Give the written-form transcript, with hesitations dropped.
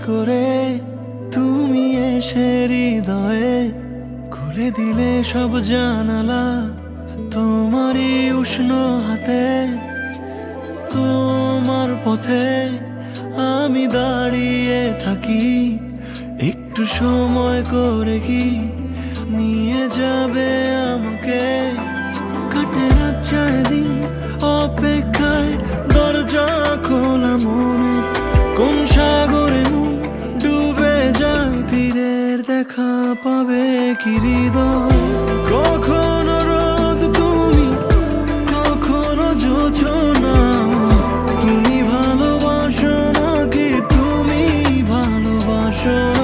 করে তুমি এসে হৃদয়ে খুলে দিলে সব জানালা, তোমারই উষ্ণ হাতে তোমার পথে আমি দাঁড়িয়ে থাকি। একটু সময় করে কি নিয়ে যাবে আমাকে? কাটে রাত যায় দিন অপেক্ষায়, দরজা খোলা মনে কোন সাগরে মন ডুবে যায়, তীরের দেখা পাবে কি হৃদয়? কখনো রোদ তুমি, কখনো যোছনা, তুমি ভালোবাসো নাকি তুমি ভালোবাসো না?